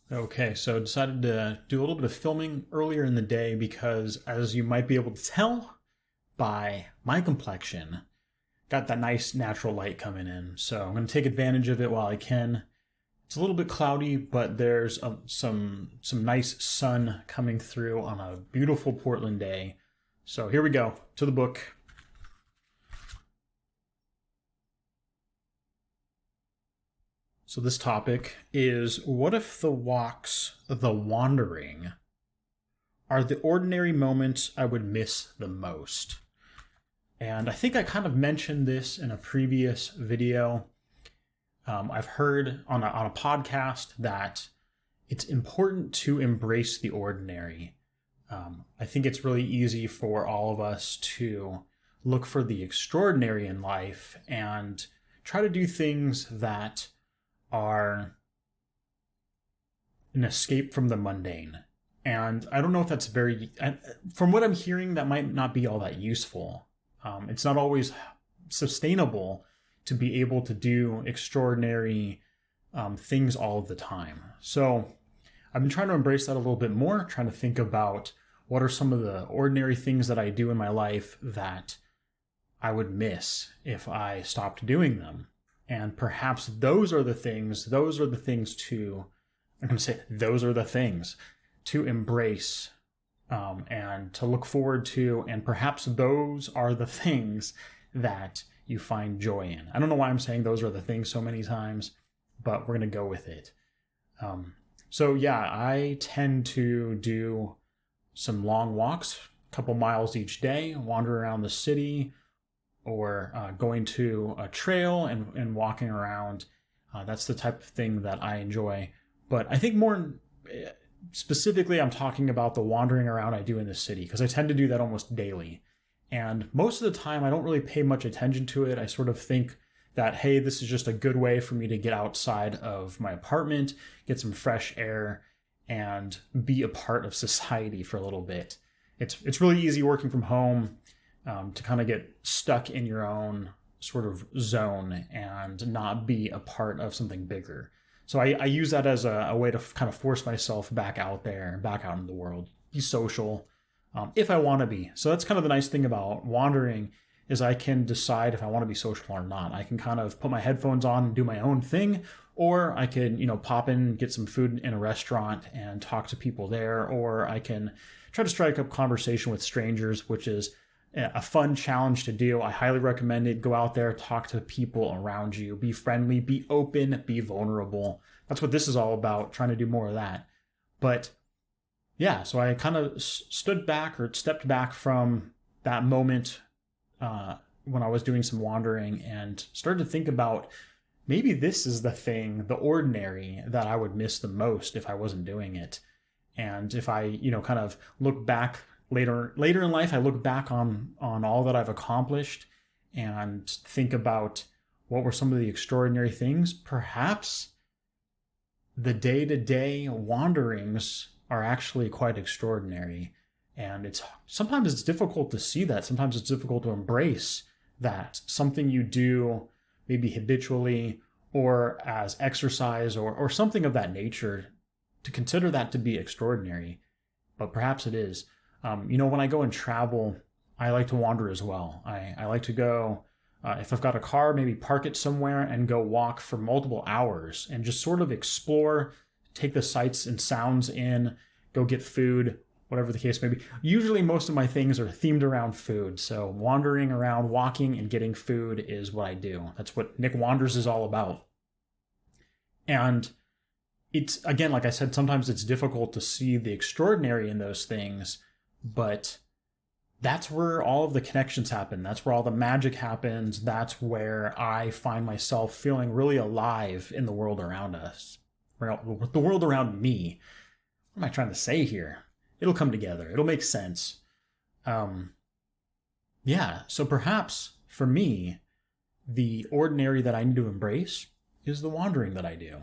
Okay, so decided to do a little bit of filming earlier in the day because, as you might be able to tell by my complexion, got that nice natural light coming in. So I'm going to take advantage of it while I can. It's a little bit cloudy, but there's some nice sun coming through on a beautiful Portland day. So here we go to the book. So this topic is, what if the walks, the wandering, are the ordinary moments I would miss the most? And I think I kind of mentioned this in a previous video. I've heard on a podcast that it's important to embrace the ordinary. I think it's really easy for all of us to look for the extraordinary in life and try to do things that are an escape from the mundane. And I don't know if that's from what I'm hearing, that might not be all that useful. It's not always sustainable to be able to do extraordinary things all of the time. So I've been trying to embrace that a little bit more, trying to think about what are some of the ordinary things that I do in my life that I would miss if I stopped doing them. And perhaps those are the things to embrace and to look forward to. And perhaps those are the things that you find joy in. I don't know why I'm saying those are the things so many times, but we're going to go with it. So yeah, I tend to do some long walks, a couple miles each day, wander around the city, or going to a trail and walking around. That's the type of thing that I enjoy. But I think more specifically, I'm talking about the wandering around I do in the city, because I tend to do that almost daily. And most of the time, I don't really pay much attention to it. I sort of think that, hey, this is just a good way for me to get outside of my apartment, get some fresh air, and be a part of society for a little bit. It's really easy working from home to kind of get stuck in your own sort of zone and not be a part of something bigger. So I use that as a way to kind of force myself back out there, back out in the world, be social, if I want to be. So that's kind of the nice thing about wandering, is I can decide if I want to be social or not. I can kind of put my headphones on and do my own thing, or I can, pop in, get some food in a restaurant and talk to people there, or I can try to strike up conversation with strangers, which is a fun challenge to do. I highly recommend it. Go out there, talk to people around you, be friendly, be open, be vulnerable. That's what this is all about, trying to do more of that. But yeah, so I kind of stepped back from that moment when I was doing some wandering and started to think about, maybe this is the thing, the ordinary, that I would miss the most if I wasn't doing it. And if I, kind of look back later in life, I look back on all that I've accomplished and think about what were some of the extraordinary things. Perhaps the day-to-day wanderings are actually quite extraordinary. And sometimes it's difficult to see that. Sometimes it's difficult to embrace that something you do maybe habitually or as exercise or something of that nature, to consider that to be extraordinary. But perhaps it is. When I go and travel, I like to wander as well. I like to go, if I've got a car, maybe park it somewhere and go walk for multiple hours and just sort of explore, take the sights and sounds in, go get food, whatever the case may be. Usually most of my things are themed around food. So wandering around, walking, and getting food is what I do. That's what Nick Wanders is all about. And it's, again, like I said, sometimes it's difficult to see the extraordinary in those things, but that's where all of the connections happen. That's where all the magic happens. That's where I find myself feeling really alive in the world around us, the world around me. What am I trying to say here? It'll come together. It'll make sense. So perhaps for me, the ordinary that I need to embrace is the wandering that I do,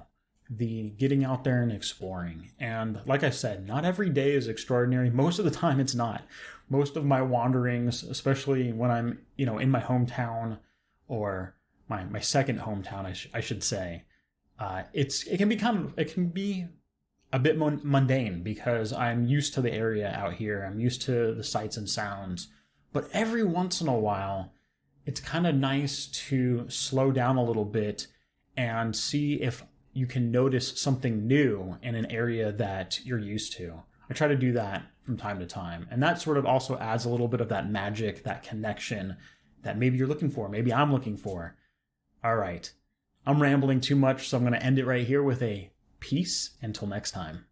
the getting out there and exploring. And like I said, not every day is extraordinary. Most of the time it's not. Most of my wanderings, especially when I'm, in my hometown, or my second hometown, I should say, it can be a bit mundane because I'm used to the area out here. I'm used to the sights and sounds. But every once in a while, it's kind of nice to slow down a little bit and see if you can notice something new in an area that you're used to. I try to do that from time to time. And that sort of also adds a little bit of that magic, that connection that maybe you're looking for, maybe I'm looking for. All right. I'm rambling too much, so I'm going to end it right here with a peace until next time.